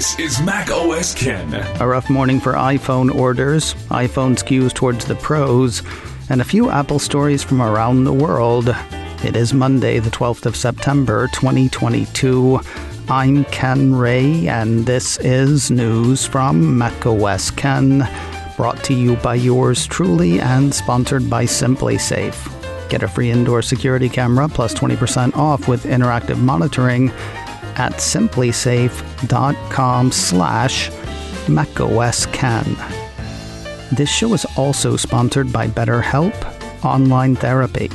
This is Mac OS Ken. A rough morning for iPhone orders, iPhone skews towards the pros, and a few Apple stories from around the world. It is Monday, the 12th of September, 2022. I'm Ken Ray, and this is news from Mac OS Ken, brought to you by yours truly and sponsored by Simply Safe. Get a free indoor security camera plus 20% off with interactive monitoring at simplysafe.com/macOSKen. This show is also sponsored by BetterHelp Online Therapy.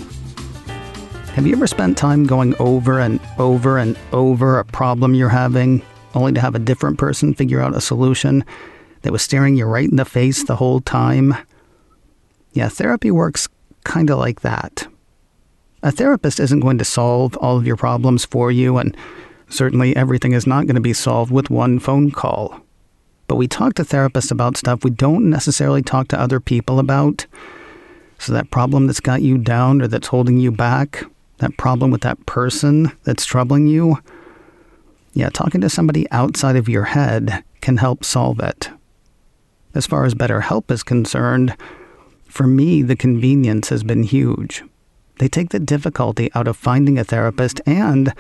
Have you ever spent time going over and over and over a problem you're having, only to have a different person figure out a solution that was staring you right in the face the whole time? Yeah, therapy works kind of like that. A therapist isn't going to solve all of your problems for you, and certainly everything is not going to be solved with one phone call. But we talk to therapists about stuff we don't necessarily talk to other people about. So that problem that's got you down or that's holding you back, that problem with that person that's troubling you, yeah, talking to somebody outside of your head can help solve it. As far as BetterHelp is concerned, for me, the convenience has been huge. They take the difficulty out of finding a therapist and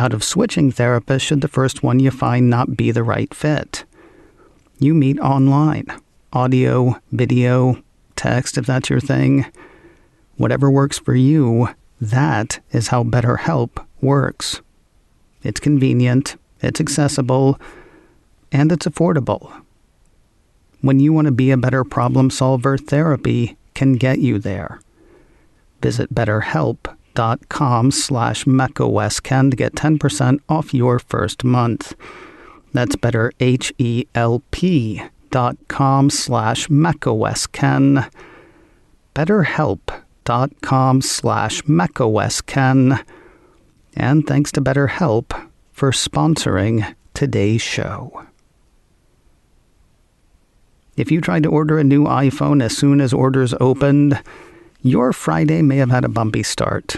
out of switching therapists should the first one you find not be the right fit. You meet online, audio, video, text if that's your thing. Whatever works for you, that is how BetterHelp works. It's convenient, it's accessible, and it's affordable. When you want to be a better problem solver, therapy can get you there. Visit betterhelp.com/macOSKen to get 10% off your first month. That's betterhelp.com/macOSKen. betterhelp.com/macOSKen. And thanks to BetterHelp for sponsoring today's show. If you tried to order a new iPhone as soon as orders opened, your Friday may have had a bumpy start.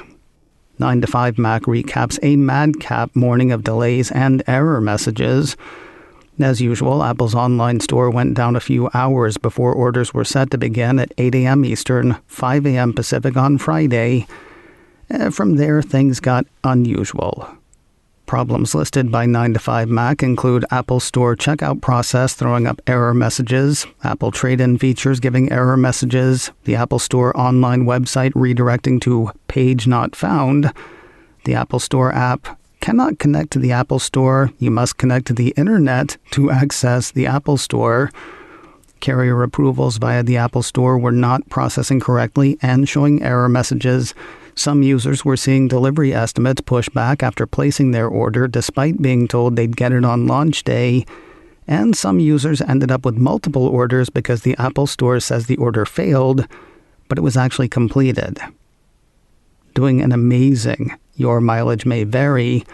9 to 5 Mac recaps a madcap morning of delays and error messages. As usual, Apple's online store went down a few hours before orders were set to begin at 8 a.m. Eastern, 5 a.m. Pacific on Friday. From there, things got unusual. Problems listed by 9 to 5 Mac include Apple Store checkout process throwing up error messages, Apple trade-in features giving error messages, the Apple Store online website redirecting to page not found, the Apple Store app cannot connect to the Apple Store, you must connect to the internet to access the Apple Store, carrier approvals via the Apple Store were not processing correctly and showing error messages. Some users were seeing delivery estimates pushed back after placing their order despite being told they'd get it on launch day. And some users ended up with multiple orders because the Apple Store says the order failed, but it was actually completed. Doing an amazing Your Mileage May Vary,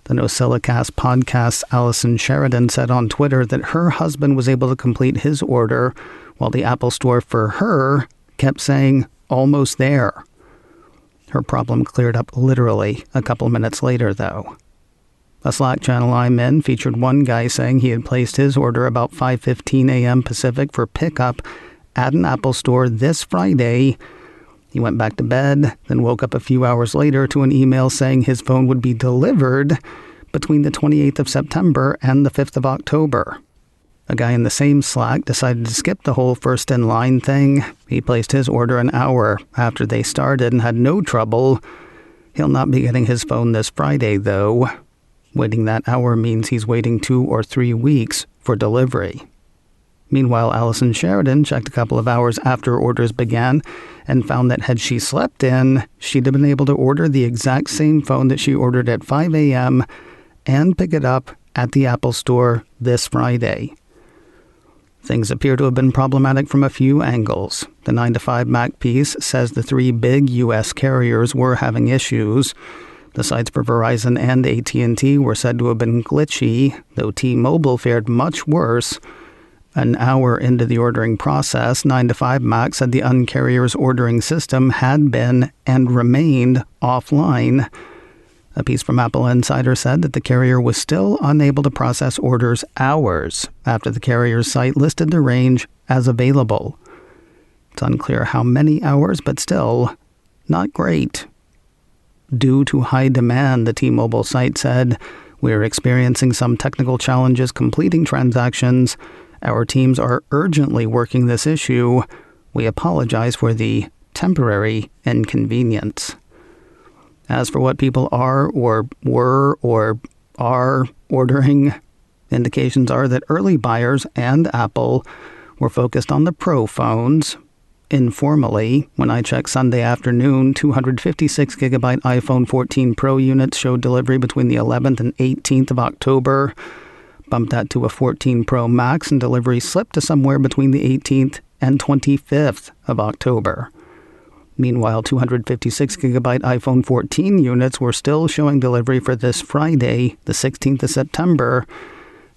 the NosillaCast podcast's Allison Sheridan said on Twitter that her husband was able to complete his order while the Apple Store for her kept saying, almost there. Her problem cleared up literally a couple minutes later, though. A Slack channel I'm in featured one guy saying he had placed his order about 5:15 a.m. Pacific for pickup at an Apple Store this Friday. He went back to bed, then woke up a few hours later to an email saying his phone would be delivered between the 28th of September and the 5th of October. A guy in the same Slack decided to skip the whole first-in-line thing. He placed his order an hour after they started and had no trouble. He'll not be getting his phone this Friday, though. Waiting that hour means he's waiting 2 or 3 weeks for delivery. Meanwhile, Allison Sheridan checked a couple of hours after orders began and found that had she slept in, she'd have been able to order the exact same phone that she ordered at 5 a.m. and pick it up at the Apple Store this Friday. Things appear to have been problematic from a few angles. The 9 to 5 Mac piece says the 3 big U.S. carriers were having issues. The sites for Verizon and AT&T were said to have been glitchy, though T-Mobile fared much worse. An hour into the ordering process, 9 to 5 Mac said the Un-carrier's ordering system had been and remained offline. A piece from Apple Insider said that the carrier was still unable to process orders hours after the carrier's site listed the range as available. It's unclear how many hours, but still not great. Due to high demand, the T-Mobile site said, "We're experiencing some technical challenges completing transactions. Our teams are urgently working this issue. We apologize for the temporary inconvenience." As for what people are or were or are ordering, indications are that early buyers and Apple were focused on the Pro phones. Informally, when I checked Sunday afternoon, 256GB iPhone 14 Pro units showed delivery between the 11th and 18th of October. Bumped that to a 14 Pro Max, and delivery slipped to somewhere between the 18th and 25th of October. Meanwhile, 256GB iPhone 14 units were still showing delivery for this Friday, the 16th of September.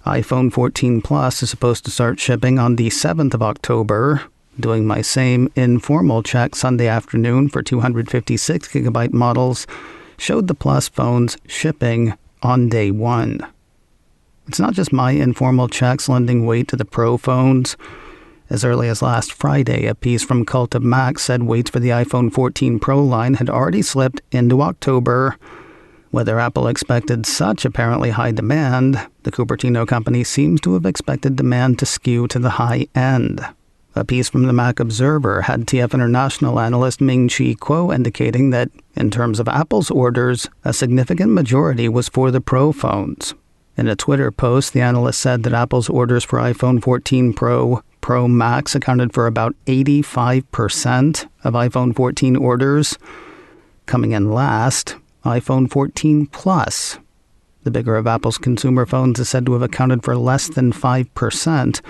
iPhone 14 Plus is supposed to start shipping on the 7th of October. Doing my same informal check Sunday afternoon for 256GB models showed the Plus phones shipping on day one. It's not just my informal checks lending weight to the Pro phones. As early as last Friday, a piece from Cult of Mac said weights for the iPhone 14 Pro line had already slipped into October. Whether Apple expected such apparently high demand, the Cupertino company seems to have expected demand to skew to the high end. A piece from the Mac Observer had TF International analyst Ming-Chi Kuo indicating that, in terms of Apple's orders, a significant majority was for the Pro phones. In a Twitter post, the analyst said that Apple's orders for iPhone 14 Pro, Pro Max accounted for about 85% of iPhone 14 orders. Coming in last, iPhone 14 Plus. The bigger of Apple's consumer phones is said to have accounted for less than 5%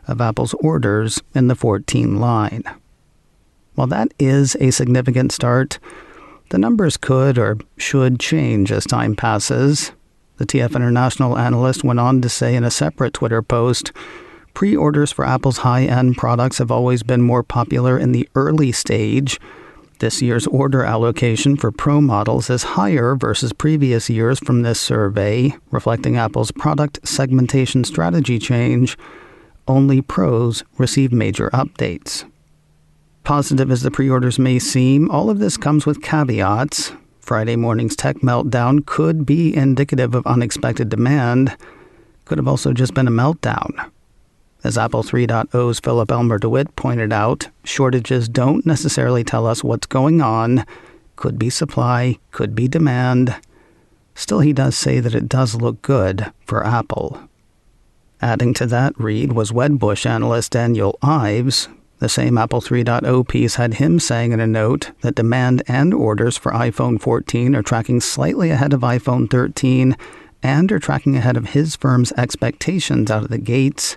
of Apple's orders in the 14 line. While that is a significant start, the numbers could or should change as time passes. The TF International analyst went on to say in a separate Twitter post, "Pre-orders for Apple's high-end products have always been more popular in the early stage. This year's order allocation for Pro models is higher versus previous years from this survey, reflecting Apple's product segmentation strategy change. Only Pros receive major updates." Positive as the pre-orders may seem, all of this comes with caveats. Friday morning's tech meltdown could be indicative of unexpected demand. Could have also just been a meltdown. As Apple 3.0's Philip Elmer DeWitt pointed out, shortages don't necessarily tell us what's going on. Could be supply, could be demand. Still, he does say that it does look good for Apple. Adding to that read was Wedbush analyst Daniel Ives. The same Apple 3.0 piece had him saying in a note that demand and orders for iPhone 14 are tracking slightly ahead of iPhone 13 and are tracking ahead of his firm's expectations out of the gates.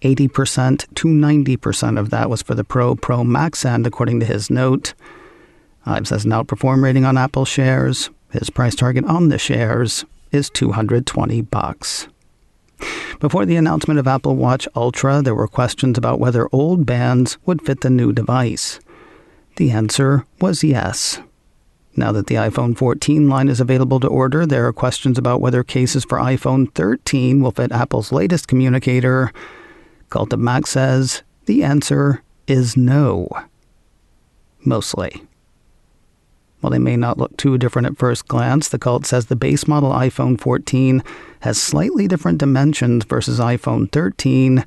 80% to 90% of that was for the Pro Max end, according to his note. Ives has an outperform rating on Apple shares. His price target on the shares is $220. Before the announcement of Apple Watch Ultra, there were questions about whether old bands would fit the new device. The answer was yes. Now that the iPhone 14 line is available to order, there are questions about whether cases for iPhone 13 will fit Apple's latest communicator. Cult of Mac says the answer is no. Mostly. While they may not look too different at first glance, the cult says the base model iPhone 14 has slightly different dimensions versus iPhone 13.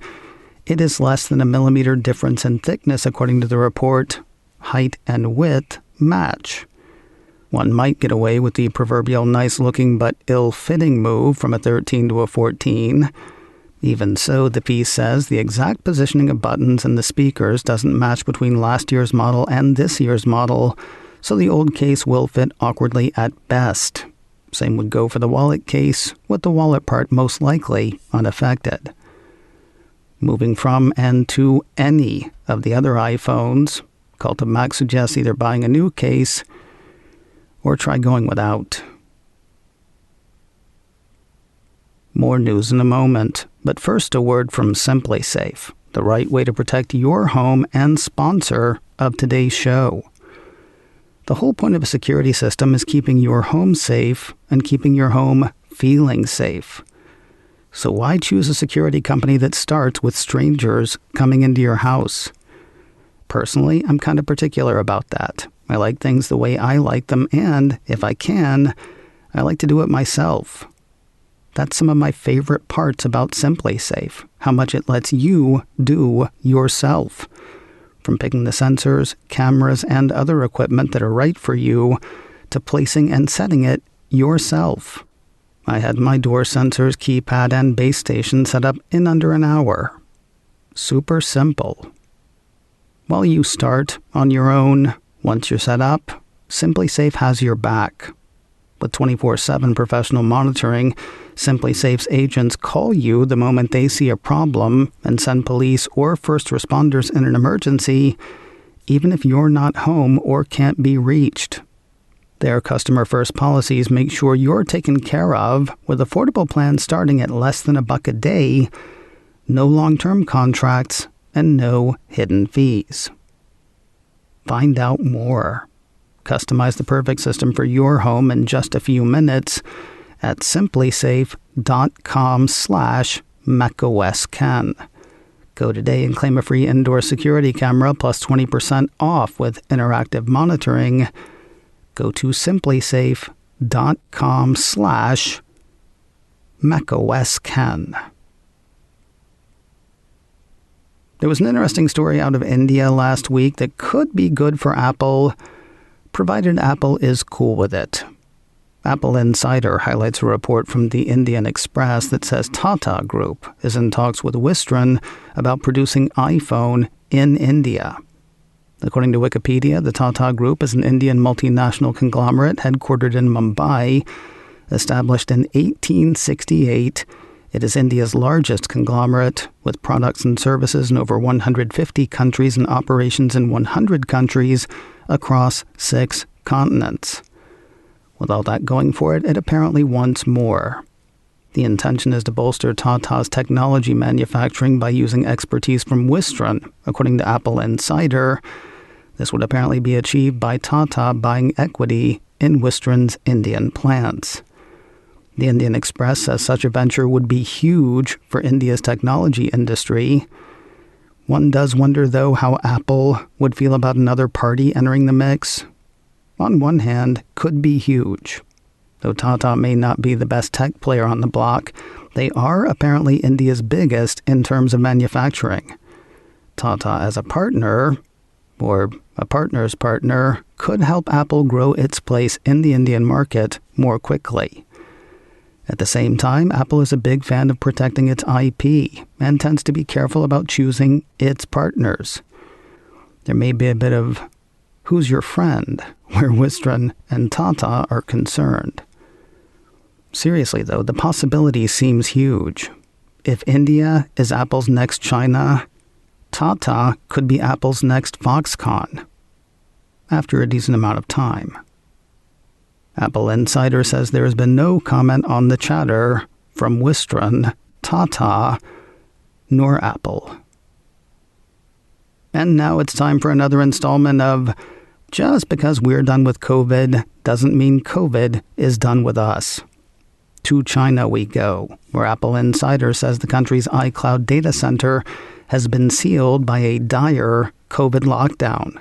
It is less than a millimeter difference in thickness, according to the report. Height and width match. One might get away with the proverbial nice-looking but ill-fitting move from a 13 to a 14. Even so, the piece says the exact positioning of buttons and the speakers doesn't match between last year's model and this year's model, so the old case will fit awkwardly at best. Same would go for the wallet case, with the wallet part most likely unaffected. Moving from and to any of the other iPhones, Cult of Mac suggests either buying a new case or try going without. More news in a moment, but first a word from SimpliSafe, the right way to protect your home and sponsor of today's show. The whole point of a security system is keeping your home safe and keeping your home feeling safe. So why choose a security company that starts with strangers coming into your house? Personally, I'm kind of particular about that. I like things the way I like them, and if I can, I like to do it myself. That's some of my favorite parts about SimpliSafe, how much it lets you do yourself. From picking the sensors, cameras, and other equipment that are right for you, to placing and setting it yourself. I had my door sensors, keypad, and base station set up in under an hour. Super simple. While you start on your own, once you're set up, SimpliSafe has your back. With 24/7 professional monitoring, SimpliSafe's agents call you the moment they see a problem and send police or first responders in an emergency, even if you're not home or can't be reached. Their customer-first policies make sure you're taken care of with affordable plans starting at less than $1 a day, no long-term contracts, and no hidden fees. Find out more. Customize the perfect system for your home in just a few minutes at simplisafe.com/macOSKen. Go today and claim a free indoor security camera plus 20% off with interactive monitoring. Go to simplisafe.com/macOSKen. There was an interesting story out of India last week that could be good for Apple, provided Apple is cool with it. Apple Insider highlights a report from the Indian Express that says Tata Group is in talks with Wistron about producing iPhone in India. According to Wikipedia, the Tata Group is an Indian multinational conglomerate headquartered in Mumbai. Established in 1868, it is India's largest conglomerate, with products and services in over 150 countries and operations in 100 countries across 6 continents. With all that going for it, it apparently wants more. The intention is to bolster Tata's technology manufacturing by using expertise from Wistron, according to Apple Insider. This would apparently be achieved by Tata buying equity in Wistron's Indian plants. The Indian Express says such a venture would be huge for India's technology industry. One does wonder, though, how Apple would feel about another party entering the mix. On one hand, could be huge. Though Tata may not be the best tech player on the block, they are apparently India's biggest in terms of manufacturing. Tata as a partner, or a partner's partner, could help Apple grow its place in the Indian market more quickly. At the same time, Apple is a big fan of protecting its IP and tends to be careful about choosing its partners. There may be a bit of who's your friend where Wistron and Tata are concerned. Seriously, though, the possibility seems huge. If India is Apple's next China, Tata could be Apple's next Foxconn after a decent amount of time. Apple Insider says there has been no comment on the chatter from Wistron, Tata, nor Apple. And now it's time for another installment of Just because we're done with COVID doesn't mean COVID is done with us. To China we go, where Apple Insider says the country's iCloud data center has been sealed by a dire COVID lockdown.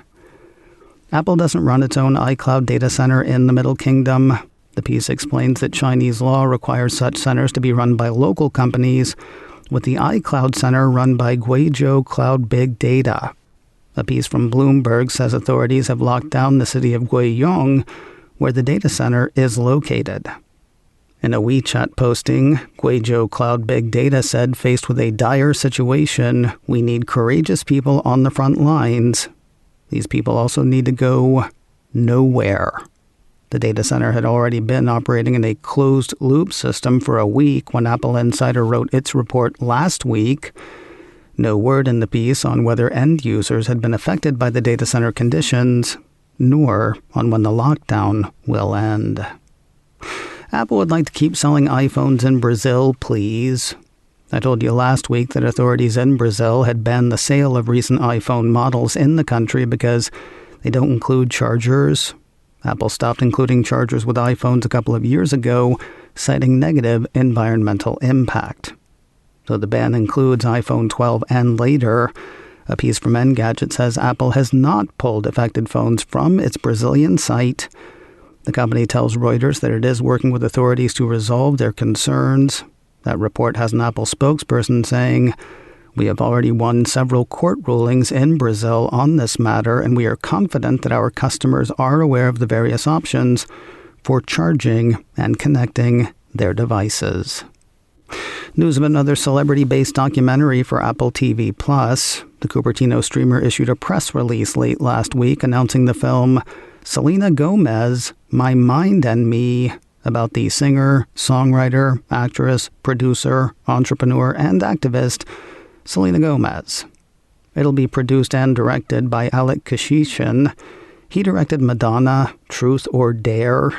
Apple doesn't run its own iCloud data center in the Middle Kingdom. The piece explains that Chinese law requires such centers to be run by local companies, with the iCloud center run by Guizhou Cloud Big Data. A piece from Bloomberg says authorities have locked down the city of Guiyang, where the data center is located. In a WeChat posting, Guizhou Cloud Big Data said, faced with a dire situation, we need courageous people on the front lines. These people also need to go nowhere. The data center had already been operating in a closed-loop system for a week when Apple Insider wrote its report last week. No word in the piece on whether end users had been affected by the data center conditions, nor on when the lockdown will end. Apple would like to keep selling iPhones in Brazil, please. I told you last week that authorities in Brazil had banned the sale of recent iPhone models in the country because they don't include chargers. Apple stopped including chargers with iPhones a couple of years ago, citing negative environmental impact. So the ban includes iPhone 12 and later. A piece from Engadget says Apple has not pulled affected phones from its Brazilian site. The company tells Reuters that it is working with authorities to resolve their concerns. That report has an Apple spokesperson saying, "We have already won several court rulings in Brazil on this matter, and we are confident that our customers are aware of the various options for charging and connecting their devices." News of another celebrity-based documentary for Apple TV+. The Cupertino streamer issued a press release late last week announcing the film Selena Gomez, My Mind and Me, about the singer, songwriter, actress, producer, entrepreneur, and activist Selena Gomez. It'll be produced and directed by Alec Kashishian. He directed Madonna, Truth or Dare.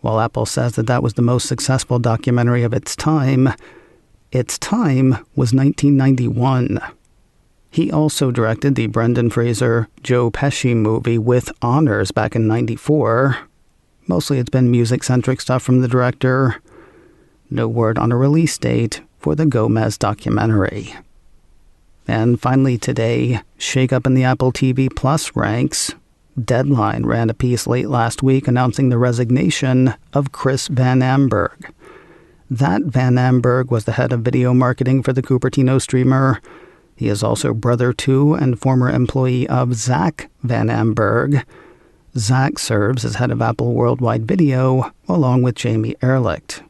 While Apple says that was the most successful documentary of its time was 1991. He also directed the Brendan Fraser, Joe Pesci movie With Honors back in 94. Mostly it's been music-centric stuff from the director. No word on a release date for the Gomez documentary. And finally today, shake-up in the Apple TV Plus ranks. Deadline ran a piece late last week announcing the resignation of Chris Van Amberg. That Van Amberg was the head of video marketing for the Cupertino streamer. He is also brother to and former employee of Zach Van Amberg. Zach serves as head of Apple Worldwide Video, along with Jamie Ehrlicht.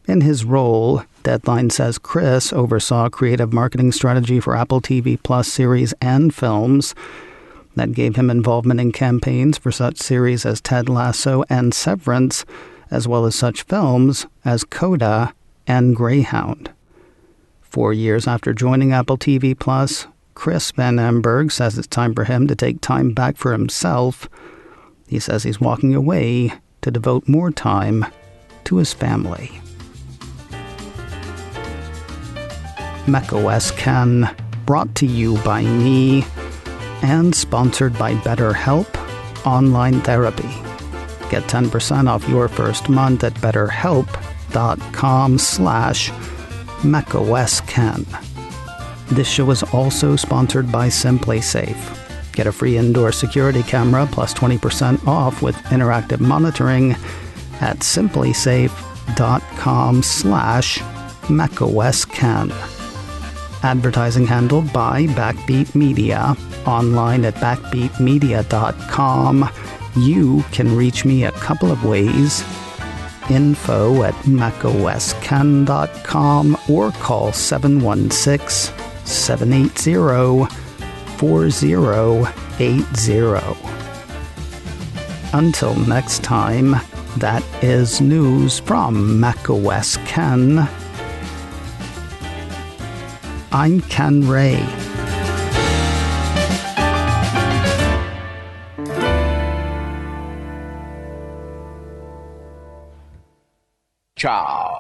In his role, Deadline says Chris oversaw creative marketing strategy for Apple TV Plus series and films. That gave him involvement in campaigns for such series as Ted Lasso and Severance, as well as such films as Coda and Greyhound. 4 years after joining Apple TV Plus, Chris Van Amberg says it's time for him to take time back for himself. He says he's walking away to devote more time to his family. macOS Ken, brought to you by me and sponsored by BetterHelp Online Therapy. Get 10% off your first month at betterhelp.com/macOSKen. This show is also sponsored by SimpliSafe. Get a free indoor security camera plus 20% off with interactive monitoring at simplysafe.com/macOSKen. Advertising handled by Backbeat Media. Online at backbeatmedia.com. You can reach me a couple of ways. Info at macosken.com or call 716-780-4080. Until next time, that is news from macOS Ken. I'm Ken Ray. Ciao.